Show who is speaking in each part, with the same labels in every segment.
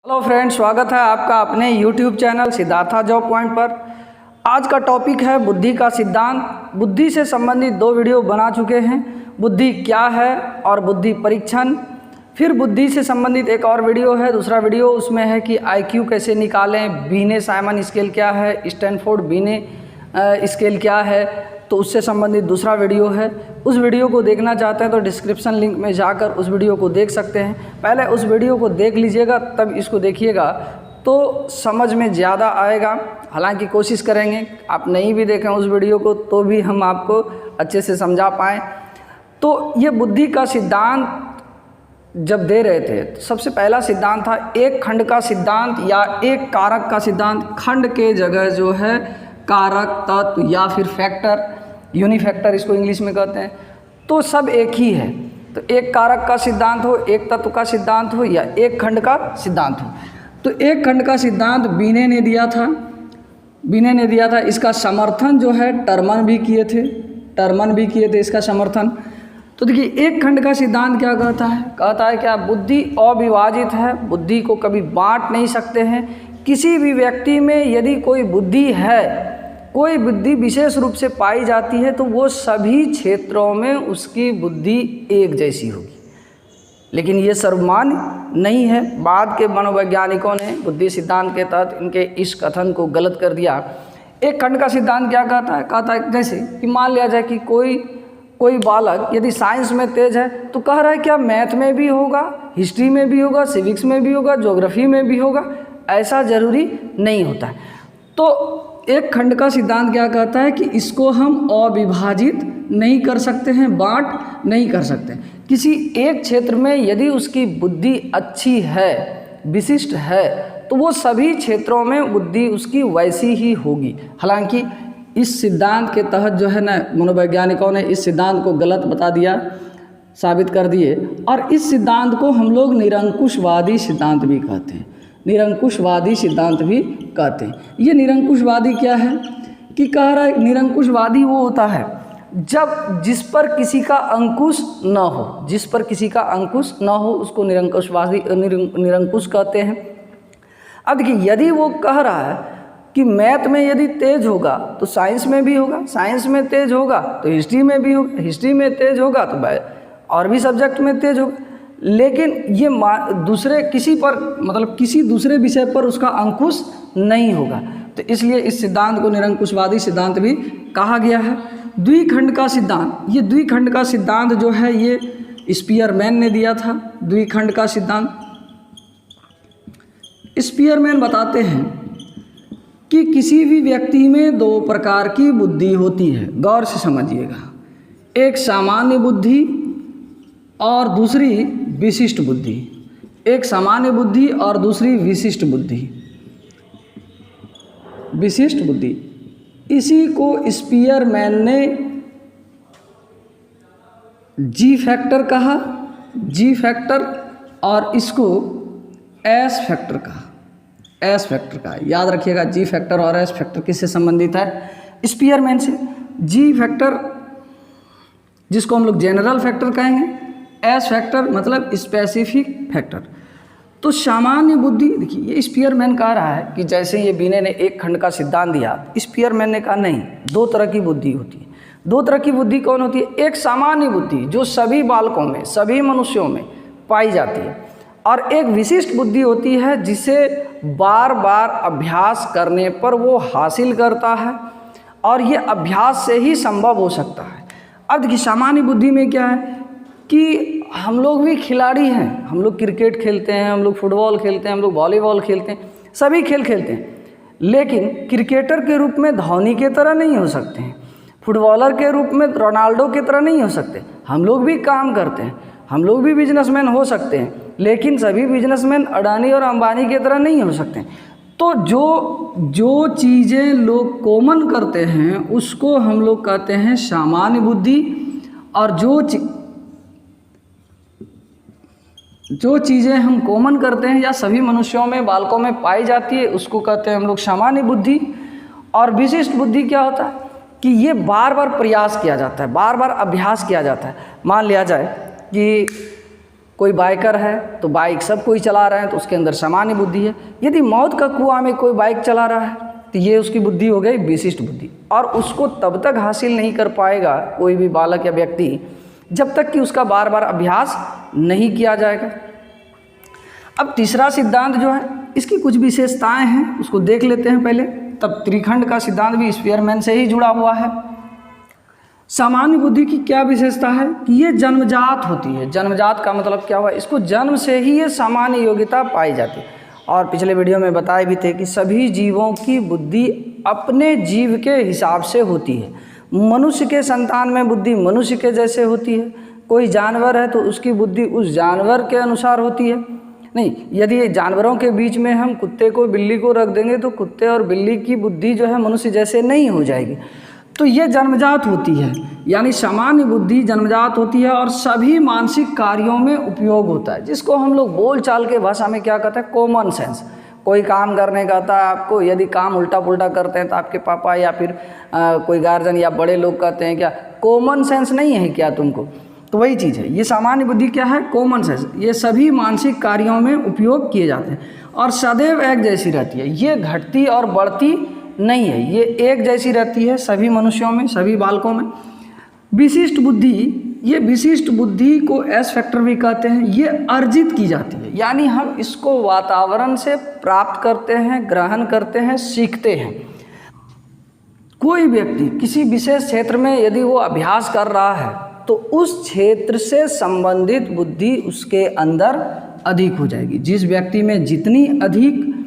Speaker 1: Hello friends, स्वागत है आपका अपने YouTube channel Siddhartha job point पर। आज का टॉपिक है बुद्धि का सिद्धांत। बुद्धि से संबंधित 2 वीडियो बना चुके हैं, बुद्धि क्या है और बुद्धि परीक्षण। फिर बुद्धि से संबंधित एक और वीडियो है, दूसरा वीडियो उसमें है कि आईक्यू कैसे निकालें, बीने साइमन स्केल क्या है, स्टैनफोर्ड बीने स्केल क्या है, तो उससे संबंधित दूसरा वीडियो है। उस वीडियो को देखना चाहते हैं तो डिस्क्रिप्शन लिंक में जाकर उस वीडियो को देख सकते हैं। पहले उस वीडियो को देख लीजिएगा, तब इसको देखिएगा तो समझ में ज़्यादा आएगा। हालांकि कोशिश करेंगे आप नहीं भी देखें उस वीडियो को तो भी हम आपको अच्छे से समझा पाएँ। तो ये बुद्धि का सिद्धांत जब दे रहे थे तो सबसे पहला सिद्धांत था एक खंड का सिद्धांत या एक कारक का सिद्धांत। खंड के जगह जो है कारक, तत्व या फिर फैक्टर, यूनिफैक्टर इसको इंग्लिश में कहते हैं, तो सब एक ही है। तो एक कारक का सिद्धांत हो, एक तत्व का सिद्धांत हो या एक खंड का सिद्धांत हो। तो एक खंड का सिद्धांत बीने ने दिया था। इसका समर्थन जो है टर्मन भी किए थे इसका समर्थन। तो देखिए एक खंड का सिद्धांत क्या कहता है क्या बुद्धि अविभाजित है, बुद्धि को कभी बांट नहीं सकते हैं। किसी भी व्यक्ति में यदि कोई बुद्धि है, कोई बुद्धि विशेष रूप से पाई जाती है तो वो सभी क्षेत्रों में उसकी बुद्धि एक जैसी होगी। लेकिन ये सर्वमान्य नहीं है। बाद के मनोवैज्ञानिकों ने बुद्धि सिद्धांत के तहत इनके इस कथन को गलत कर दिया। एक खंड का सिद्धांत क्या कहता है जैसे कि मान लिया जाए कि कोई बालक यदि साइंस में तेज है तो कह रहा है क्या मैथ में भी होगा, हिस्ट्री में भी होगा, सिविक्स में भी होगा, ज्योग्राफी में भी होगा। ऐसा जरूरी नहीं होता है। तो एक खंड का सिद्धांत क्या कहता है कि इसको हम अविभाजित नहीं कर सकते हैं, बांट नहीं कर सकते। किसी एक क्षेत्र में यदि उसकी बुद्धि अच्छी है, विशिष्ट है, तो वो सभी क्षेत्रों में बुद्धि उसकी वैसी ही होगी। हालांकि इस सिद्धांत के तहत जो है ना मनोवैज्ञानिकों ने इस सिद्धांत को गलत बता दिया, साबित कर दिए। और इस सिद्धांत को हम लोग निरंकुशवादी सिद्धांत भी कहते हैं। ये निरंकुशवादी क्या है कि कह रहा है निरंकुशवादी वो होता है जब जिस पर किसी का अंकुश न हो, उसको निरंकुश कहते हैं। अब देखिए यदि वो कह रहा है कि मैथ में यदि तेज होगा तो साइंस में भी होगा, साइंस में तेज होगा तो हिस्ट्री में भी होगा, हिस्ट्री में तेज होगा तो और भी सब्जेक्ट में तेज होगा, लेकिन ये किसी दूसरे विषय पर उसका अंकुश नहीं होगा। तो इसलिए इस सिद्धांत को निरंकुशवादी सिद्धांत भी कहा गया है। द्विखंड का सिद्धांत जो है ये स्पीयरमैन ने दिया था। द्विखंड का सिद्धांत स्पीयरमैन बताते हैं कि किसी भी व्यक्ति में 2 प्रकार की बुद्धि होती है। गौर से समझिएगा, एक सामान्य बुद्धि और दूसरी विशिष्ट बुद्धि। एक सामान्य बुद्धि और दूसरी विशिष्ट बुद्धि। इसी को स्पीयरमैन ने जी फैक्टर कहा, और इसको एस फैक्टर कहा। याद रखिएगा जी फैक्टर और एस फैक्टर किससे संबंधित है? स्पीयरमैन से। जी फैक्टर जिसको हम लोग जनरल फैक्टर कहेंगे, एस फैक्टर मतलब स्पेसिफिक फैक्टर। तो सामान्य बुद्धि देखिए ये स्पीयरमैन कह रहा है कि जैसे ये बीने ने एक खंड का सिद्धांत दिया, स्पीयरमैन ने कहा नहीं, 2 तरह की बुद्धि होती है। 2 तरह की बुद्धि कौन होती है? एक सामान्य बुद्धि जो सभी बालकों में, सभी मनुष्यों में पाई जाती है, और एक विशिष्ट बुद्धि होती है जिसे बार बार अभ्यास करने पर वो हासिल करता है, और ये अभ्यास से ही संभव हो सकता है। अब देखिए सामान्य बुद्धि में क्या है कि हम लोग भी खिलाड़ी हैं, हम लोग क्रिकेट खेलते हैं, हम लोग फुटबॉल खेलते हैं, हम लोग वॉलीबॉल खेलते हैं, सभी खेल खेलते हैं, लेकिन क्रिकेटर के रूप में धोनी के तरह नहीं हो सकते हैं, फुटबॉलर के रूप में रोनाल्डो की तरह नहीं हो सकते। हम लोग भी काम करते हैं, हम लोग भी बिजनेसमैन हो सकते हैं, लेकिन सभी बिजनेसमैन अडानी और अंबानी की तरह नहीं हो सकते। तो जो चीज़ें लोग कॉमन करते हैं उसको हम लोग कहते हैं सामान्य बुद्धि, और जो चीज़ें हम कॉमन करते हैं या सभी मनुष्यों में, बालकों में पाई जाती है, उसको कहते हैं हम लोग सामान्य बुद्धि। और विशिष्ट बुद्धि क्या होता है कि ये बार बार प्रयास किया जाता है, बार बार अभ्यास किया जाता है। मान लिया जाए कि कोई बाइकर है तो बाइक सब कोई चला रहे हैं तो उसके अंदर सामान्य बुद्धि है। यदि मौत का कुआं में कोई बाइक चला रहा है तो ये उसकी बुद्धि हो गई विशिष्ट बुद्धि, और उसको तब तक हासिल नहीं कर पाएगा कोई भी बालक या व्यक्ति जब तक कि उसका बार बार अभ्यास नहीं किया जाएगा। अब तीसरा सिद्धांत जो है इसकी कुछ विशेषताएं हैं, उसको देख लेते हैं पहले। तब त्रिखंड का सिद्धांत भी स्पीयरमैन से ही जुड़ा हुआ है। सामान्य बुद्धि की क्या विशेषता है कि ये जन्मजात होती है। जन्मजात का मतलब क्या हुआ, इसको जन्म से ही ये सामान्य योग्यता पाई जाती है। और पिछले वीडियो में बताए भी थे कि सभी जीवों की बुद्धि अपने जीव के हिसाब से होती है। मनुष्य के संतान में बुद्धि मनुष्य के जैसे होती है, कोई जानवर है तो उसकी बुद्धि उस जानवर के अनुसार होती है। नहीं, यदि जानवरों के बीच में हम कुत्ते को बिल्ली को रख देंगे तो कुत्ते और बिल्ली की बुद्धि जो है मनुष्य जैसे नहीं हो जाएगी। तो ये जन्मजात होती है, यानी सामान्य बुद्धि जन्मजात होती है और सभी मानसिक कार्यों में उपयोग होता है, जिसको हम लोग बोलचाल के भाषा में क्या कहते हैं, कॉमन सेंस। कोई काम करने का था आपको, यदि काम उल्टा पुल्टा करते हैं तो आपके पापा या फिर कोई गार्जियन या बड़े लोग कहते हैं क्या कॉमन सेंस नहीं है क्या तुमको, तो वही चीज़ है। ये सामान्य बुद्धि क्या है, कॉमन सेंस। ये सभी मानसिक कार्यों में उपयोग किए जाते हैं और सदैव एक जैसी रहती है, ये घटती और बढ़ती नहीं है, ये एक जैसी रहती है सभी मनुष्यों में, सभी बालकों में। विशिष्ट बुद्धि, ये विशिष्ट बुद्धि को एस फैक्टर भी कहते हैं, ये अर्जित की जाती है, यानी हम इसको वातावरण से प्राप्त करते हैं, ग्रहण करते हैं, सीखते हैं। कोई व्यक्ति किसी विशेष क्षेत्र में यदि वो अभ्यास कर रहा है तो उस क्षेत्र से संबंधित बुद्धि उसके अंदर अधिक हो जाएगी। जिस व्यक्ति में जितनी अधिक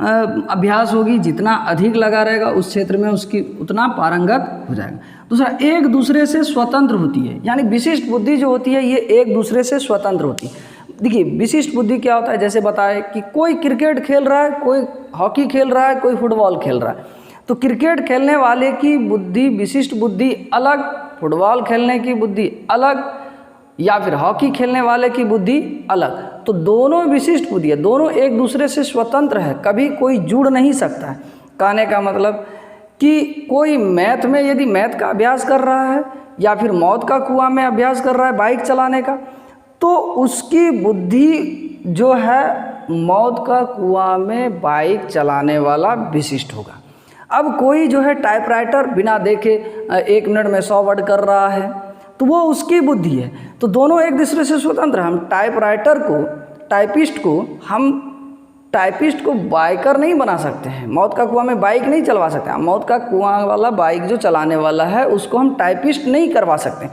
Speaker 1: अभ्यास होगी, जितना अधिक लगा रहेगा, उस क्षेत्र में उसकी उतना पारंगत हो जाएगा। दूसरा, एक दूसरे से स्वतंत्र होती है, यानी विशिष्ट बुद्धि जो होती है ये एक दूसरे से स्वतंत्र होती है। देखिए विशिष्ट बुद्धि क्या होता है, जैसे बताए कि कोई क्रिकेट खेल रहा है, कोई हॉकी खेल रहा है, कोई फुटबॉल खेल रहा है, तो क्रिकेट खेलने वाले की बुद्धि विशिष्ट बुद्धि अलग, फुटबॉल खेलने की बुद्धि अलग, या फिर हॉकी खेलने वाले की बुद्धि अलग। तो दोनों विशिष्ट बुद्धि है, दोनों एक दूसरे से स्वतंत्र है, कभी कोई जुड़ नहीं सकता है। कहने का मतलब कि कोई मैथ में यदि मैथ का अभ्यास कर रहा है या फिर मौत का कुआं में अभ्यास कर रहा है बाइक चलाने का, तो उसकी बुद्धि जो है मौत का कुआं में बाइक चलाने वाला विशिष्ट होगा। अब कोई जो है टाइपराइटर बिना देखे 1 मिनट में 100 वर्ड कर रहा है तो वो उसकी बुद्धि है। तो दोनों एक दूसरे से स्वतंत्र। हम टाइपिस्ट को बाइकर नहीं बना सकते हैं, मौत का कुआं में बाइक नहीं चलवा सकते हैं। मौत का कुआं वाला बाइक जो चलाने वाला है उसको हम टाइपिस्ट नहीं करवा सकते।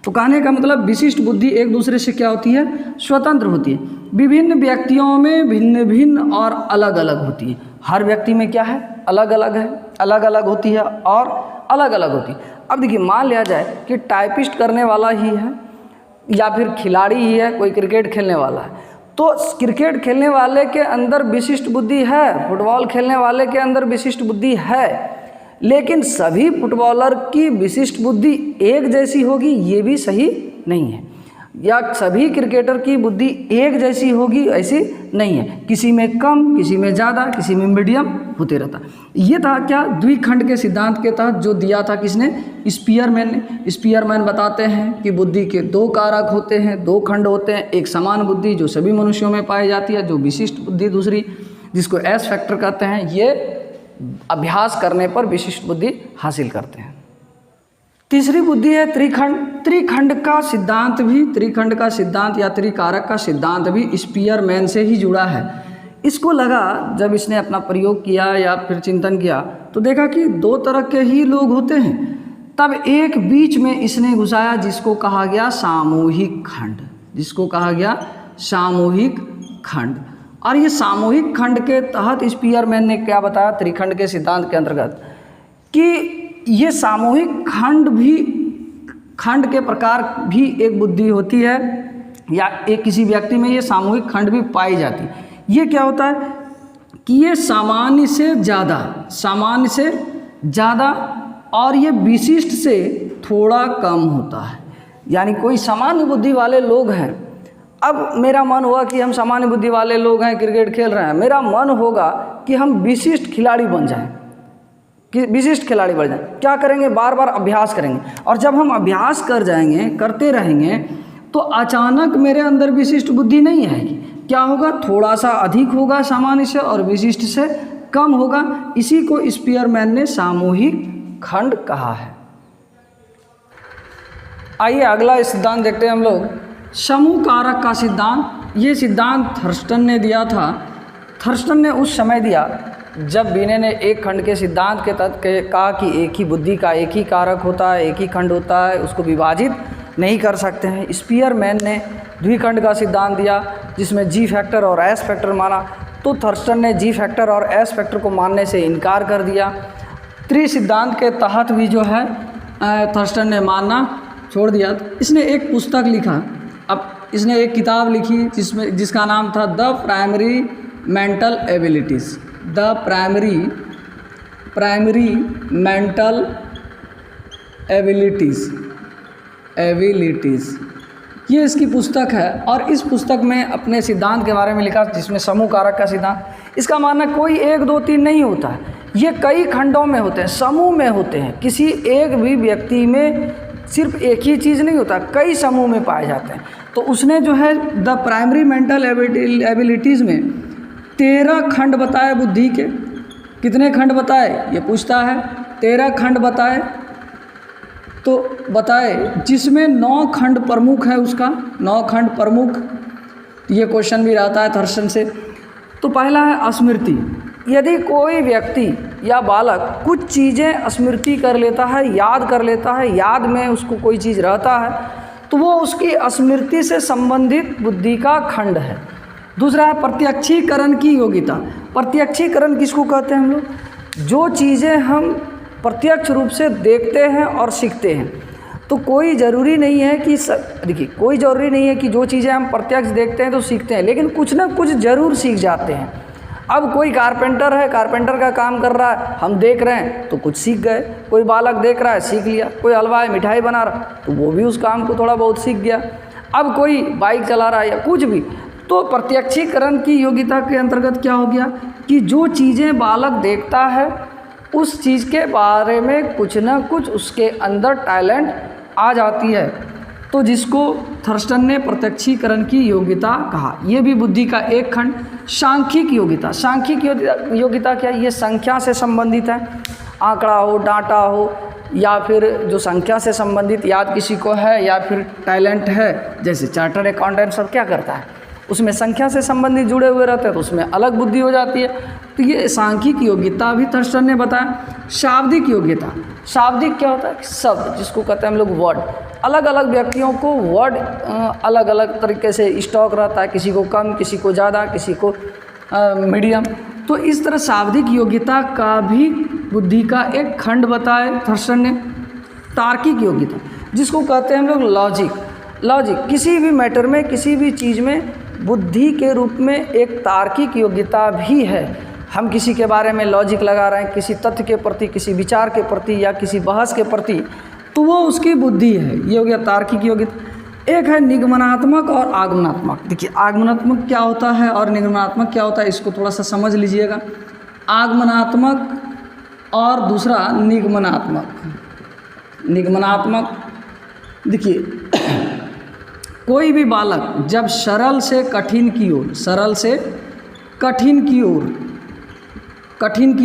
Speaker 1: तो कहने का मतलब विशिष्ट बुद्धि एक दूसरे से क्या होती है, स्वतंत्र होती है। विभिन्न व्यक्तियों में भिन्न भिन्न और अलग अलग होती है। हर व्यक्ति में क्या है, अलग अलग है, अलग अलग होती है और अलग अलग होती है। अब देखिए मान लिया जाए कि टाइपिस्ट करने वाला ही है या फिर खिलाड़ी ही है, कोई क्रिकेट खेलने वाला है, तो क्रिकेट खेलने वाले के अंदर विशिष्ट बुद्धि है, फुटबॉल खेलने वाले के अंदर विशिष्ट बुद्धि है, लेकिन सभी फुटबॉलर की विशिष्ट बुद्धि एक जैसी होगी ये भी सही नहीं है, या सभी क्रिकेटर की बुद्धि एक जैसी होगी ऐसी नहीं है। किसी में कम, किसी में ज़्यादा, किसी में मीडियम होते रहता। ये था क्या, द्विखंड के सिद्धांत के तहत जो दिया था किसने, स्पीयरमैन ने। स्पीयरमैन बताते हैं कि बुद्धि के 2 कारक होते हैं, 2 खंड होते हैं। एक समान बुद्धि जो सभी मनुष्यों में पाई जाती है, जो विशिष्ट बुद्धि दूसरी जिसको एस फैक्टर कहते हैं, ये अभ्यास करने पर विशिष्ट बुद्धि हासिल करते हैं। तीसरी बुद्धि है त्रिखंड। त्रिखंड का सिद्धांत या त्रिकारक का सिद्धांत भी स्पीयरमैन से ही जुड़ा है। इसको लगा जब इसने अपना प्रयोग किया या फिर चिंतन किया तो देखा कि 2 तरह के ही लोग होते हैं। तब एक बीच में इसने घुसाया जिसको कहा गया सामूहिक खंड। और ये सामूहिक खंड के तहत स्पीयरमैन ने क्या बताया त्रिखंड के सिद्धांत के अंतर्गत कि ये सामूहिक खंड के प्रकार भी एक बुद्धि होती है, या एक किसी व्यक्ति में ये सामूहिक खंड भी पाई जाती है। ये क्या होता है कि ये सामान्य से ज़्यादा और ये विशिष्ट से थोड़ा कम होता है। यानी कोई सामान्य बुद्धि वाले लोग हैं, अब मेरा मन हुआ कि हम सामान्य बुद्धि वाले लोग हैं, क्रिकेट खेल रहे हैं, मेरा मन होगा कि हम विशिष्ट खिलाड़ी बन जाएं, क्या करेंगे, बार बार अभ्यास करेंगे। और जब हम अभ्यास करते रहेंगे तो अचानक मेरे अंदर विशिष्ट बुद्धि नहीं आएगी। क्या होगा, थोड़ा सा अधिक होगा सामान्य से और विशिष्ट से कम होगा। इसी को स्पीयरमैन ने सामूहिक खंड कहा है। आइए अगला सिद्धांत देखते हैं हम लोग, समूह कारक का सिद्धांत। ये सिद्धांत थर्स्टन ने दिया था। थर्स्टन ने उस समय दिया जब बीने ने एक खंड के सिद्धांत के तत्व कहा कि एक ही बुद्धि का एक ही कारक होता है, एक ही खंड होता है, उसको विभाजित नहीं कर सकते हैं। स्पीयरमैन ने द्विखंड का सिद्धांत दिया जिसमें जी फैक्टर और एस फैक्टर माना, तो थर्स्टन ने जी फैक्टर और एस फैक्टर को मानने से इनकार कर दिया। त्रिसिद्धांत के तहत भी जो है थर्स्टन ने मानना छोड़ दिया। इसने एक पुस्तक लिखा, अब इसने एक किताब लिखी जिसका नाम था the primary mental abilities, the primary mental abilities. ये इसकी पुस्तक है और इस पुस्तक में अपने सिद्धांत के बारे में लिखा जिसमें समूह कारक का सिद्धांत। इसका मानना कोई 1 2 3 नहीं होता है, ये कई खंडों में होते हैं, समूह में होते हैं। किसी एक भी व्यक्ति में सिर्फ एक ही चीज़ नहीं होता, कई समूह में पाए जाते हैं। तो उसने जो है द प्राइमरी मेंटल एबिलिटीज़ में 13 खंड बताए बुद्धि के। कितने खंड बताए ये पूछता है, 13 खंड बताए। तो बताए जिसमें 9 खंड प्रमुख है, उसका 9 खंड प्रमुख। ये क्वेश्चन भी रहता है थर्स्टन से। तो पहला है स्मृति। यदि कोई व्यक्ति या बालक कुछ चीज़ें स्मृति कर लेता है, याद कर लेता है, याद में उसको कोई चीज़ रहता है, तो वो उसकी स्मृति से संबंधित बुद्धि का खंड है। दूसरा है प्रत्यक्षीकरण की योग्यता। प्रत्यक्षीकरण किसको कहते हैं हम लोग? जो चीज़ें हम प्रत्यक्ष रूप से देखते हैं और सीखते हैं। तो कोई ज़रूरी नहीं है कि देखिए, कोई ज़रूरी नहीं है कि जो चीज़ें हम प्रत्यक्ष देखते हैं तो सीखते हैं, लेकिन कुछ ना कुछ ज़रूर सीख जाते हैं। अब कोई कारपेंटर है, कारपेंटर का काम कर रहा है, हम देख रहे हैं तो कुछ सीख गए। कोई बालक देख रहा है, सीख लिया। कोई हलवाई मिठाई बना रहा तो वो भी उस काम को थोड़ा बहुत सीख गया। अब कोई बाइक चला रहा है या कुछ भी, तो प्रत्यक्षीकरण की योग्यता के अंतर्गत क्या हो गया कि जो चीज़ें बालक देखता है उस चीज़ के बारे में कुछ ना कुछ उसके अंदर टैलेंट आ जाती है। तो जिसको थर्स्टन ने प्रत्यक्षीकरण की योग्यता कहा। ये भी बुद्धि का एक खंड। सांख्यिक योग्यता। सांख्यिक योग्यता क्या है? ये संख्या से संबंधित है। आंकड़ा हो, डाटा हो, या फिर जो संख्या से संबंधित याद किसी को है, या फिर टैलेंट है, जैसे चार्टर्ड अकाउंटेंट सब क्या करता है, उसमें संख्या से संबंधित जुड़े हुए रहते हैं, तो उसमें अलग बुद्धि हो जाती है। तो ये सांख्यिक योग्यता भी थर्स्टन ने बताया। शाब्दिक योग्यता। शाब्दिक क्या होता है? शब्द, जिसको कहते हैं हम लोग वर्ड। अलग अलग व्यक्तियों को वर्ड अलग अलग तरीके से स्टॉक रहता है, किसी को कम, किसी को ज़्यादा, किसी को मीडियम। तो इस तरह शाब्दिक योग्यता का भी बुद्धि का एक खंड बताए थर्स्टन ने। तार्किक योग्यता, जिसको कहते हैं हम लोग लॉजिक। किसी भी मैटर में, किसी भी चीज़ में बुद्धि के रूप में एक तार्किक योग्यता भी है। हम किसी के बारे में लॉजिक लगा रहे हैं, किसी तथ्य के प्रति, किसी विचार के प्रति या किसी बहस के प्रति, तो वो उसकी बुद्धि है। ये हो गया तार्किक योग्यता। एक है निगमनात्मक और आगमनात्मक। देखिए, आगमनात्मक क्या होता है और निगमनात्मक क्या होता है, इसको थोड़ा सा समझ लीजिएगा। आगमनात्मक और दूसरा निगमनात्मक। देखिए, कोई भी बालक जब सरल से कठिन की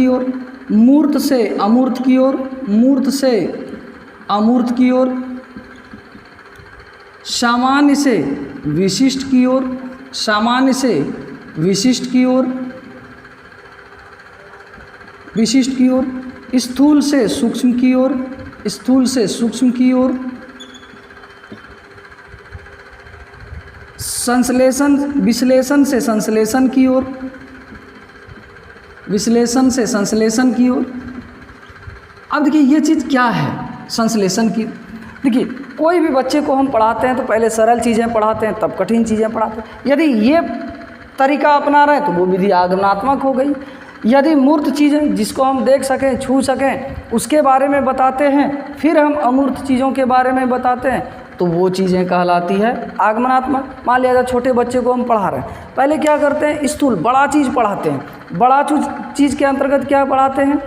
Speaker 1: ओर, मूर्त से अमूर्त की ओर, मूर्त से अमूर्त की ओर, सामान्य से विशिष्ट की ओर, सामान्य से विशिष्ट की ओर, विशिष्ट की ओर, स्थूल से सूक्ष्म की ओर, स्थूल से सूक्ष्म की ओर, विश्लेषण से संश्लेषण की ओर, विश्लेषण से संश्लेषण की ओर। अब देखिए, ये चीज़ क्या है संश्लेषण की? देखिए, कोई भी बच्चे को हम पढ़ाते हैं तो पहले सरल चीज़ें पढ़ाते हैं, तब कठिन चीज़ें पढ़ाते हैं। यदि ये तरीका अपना रहे हैं तो वो विधि आगमनात्मक हो गई। यदि मूर्त चीज़ें जिसको हम देख सकें, छू सकें, उसके बारे में बताते हैं, फिर हम अमूर्त चीज़ों के बारे में बताते हैं, तो वो चीज़ें कहलाती है आगमनात्मक। मान लिया छोटे बच्चे को हम पढ़ा रहे हैं, पहले क्या करते हैं, स्थूल बड़ा चीज़ पढ़ाते हैं। बड़ा चीज़ के अंतर्गत क्या पढ़ाते हैं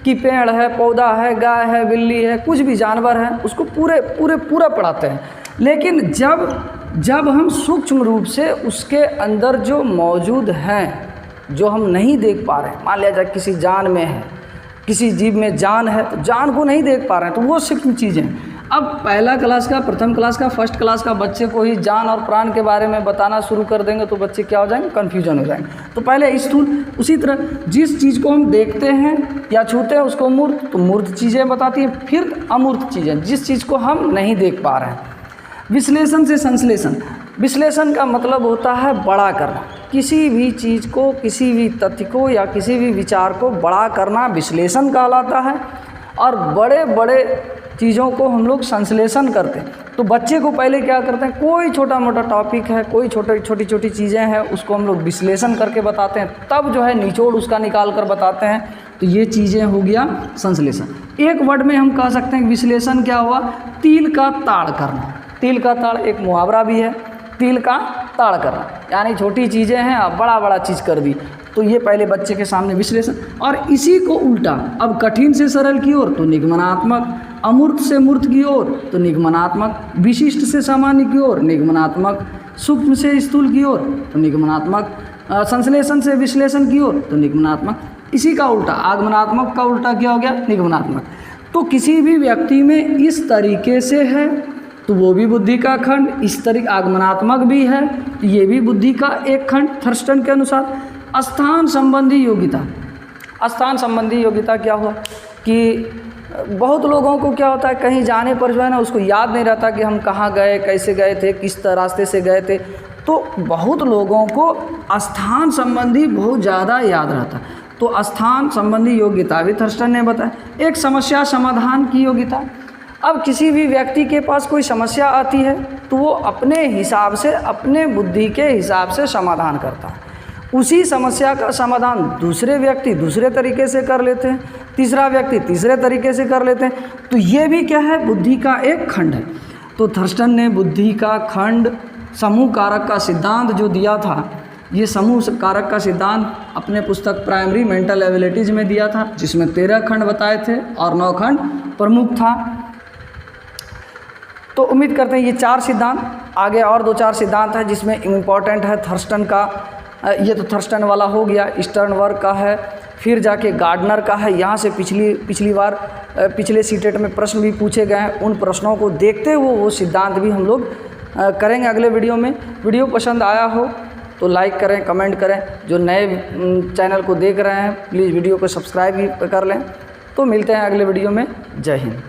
Speaker 1: कि पेड़ है, पौधा है, गाय है, बिल्ली है, कुछ भी जानवर है, उसको पूरा पढ़ाते हैं। लेकिन जब जब हम सूक्ष्म रूप से उसके अंदर जो मौजूद हैं, जो हम नहीं देख पा रहे हैं, मान लिया जाए किसी जान में है, किसी जीव में जान है, तो जान को नहीं देख पा रहे हैं, तो वो सूक्ष्म चीज़ें हैं। अब पहला क्लास का, प्रथम क्लास का, फर्स्ट क्लास का बच्चे को ही जान और प्राण के बारे में बताना शुरू कर देंगे तो बच्चे क्या हो जाएंगे, कन्फ्यूजन हो जाएंगे। तो पहले स्थूल, उसी तरह जिस चीज़ को हम देखते हैं या छूते हैं उसको मूर्त, तो मूर्त चीज़ें बताती हैं। फिर अमूर्त चीज़ें, जिस चीज़ को हम नहीं देख पा रहे हैं। विश्लेषण से संश्लेषण। विश्लेषण का मतलब होता है बड़ा करना, किसी भी चीज़ को, किसी भी तथ्य को या किसी भी विचार को बड़ा करना विश्लेषण कहलाता है। और बड़े बड़े चीज़ों को हम लोग संश्लेषण करते हैं। तो बच्चे को पहले क्या करते हैं, कोई छोटा मोटा टॉपिक है, कोई छोटी छोटी चीज़ें हैं, उसको हम लोग विश्लेषण करके बताते हैं, तब जो है निचोड़ उसका निकाल कर बताते हैं। तो ये चीज़ें हो गया संश्लेषण। एक वर्ड में हम कह सकते हैं विश्लेषण क्या हुआ, तिल का ताड़ करना। तिल का ताड़ एक मुहावरा भी है, तिल का ताड़ करना, यानी छोटी चीज़ें हैं अब बड़ा बड़ा चीज़ कर दी। तो ये पहले बच्चे के सामने विश्लेषण। और इसी को उल्टा, अब कठिन से सरल की ओर तो निगमनात्मक, अमूर्त से मूर्त की ओर तो निगमनात्मक, विशिष्ट से सामान्य की ओर निगमनात्मक, सूक्ष्म से स्थूल की ओर तो निगमनात्मक, संश्लेषण से विश्लेषण की ओर तो निगमनात्मक। इसी का उल्टा, आगमनात्मक का उल्टा क्या हो गया, निगमनात्मक। तो किसी भी व्यक्ति में इस तरीके से है तो वो भी बुद्धि का खंड, इस तरीके आगमनात्मक भी है तो ये भी बुद्धि का एक खंड थर्स्टन के अनुसार। स्थान संबंधी योग्यता। स्थान संबंधी योग्यता क्या हुआ कि बहुत लोगों को क्या होता है, कहीं जाने पर जो है ना उसको याद नहीं रहता कि हम कहाँ गए, कैसे गए थे, किस रास्ते से गए थे। तो बहुत लोगों को स्थान संबंधी बहुत ज़्यादा याद रहता है। तो स्थान संबंधी योग्यता भी थर्स्टन ने बताया। एक समस्या समाधान की योग्यता। अब किसी भी व्यक्ति के पास कोई समस्या आती है तो वो अपने हिसाब से, अपने बुद्धि के हिसाब से समाधान करता है। उसी समस्या का समाधान दूसरे व्यक्ति दूसरे तरीके से कर लेते हैं, तीसरा व्यक्ति तीसरे तरीके से कर लेते हैं। तो ये भी क्या है, बुद्धि का एक खंड है। तो थर्स्टन ने बुद्धि का खंड, समूह कारक का सिद्धांत जो दिया था, ये समूह कारक का सिद्धांत अपने पुस्तक प्राइमरी मेंटल एबिलिटीज में दिया था, जिसमें 13 खंड बताए थे और 9 खंड प्रमुख था। तो उम्मीद करते हैं ये 4 सिद्धांत, आगे और 2-4 सिद्धांत है जिसमें इम्पॉर्टेंट है थर्स्टन का। ये तो थर्स्टन वाला हो गया, स्टर्नबर्ग का है, फिर जाके गार्डनर का है। यहाँ से पिछली बार पिछले सीटेट में प्रश्न भी पूछे गए हैं, उन प्रश्नों को देखते हुए वो सिद्धांत भी हम लोग करेंगे अगले वीडियो में। वीडियो पसंद आया हो तो लाइक करें, कमेंट करें। जो नए चैनल को देख रहे हैं प्लीज़ वीडियो को सब्सक्राइब भी कर लें। तो मिलते हैं अगले वीडियो में। जय हिंद।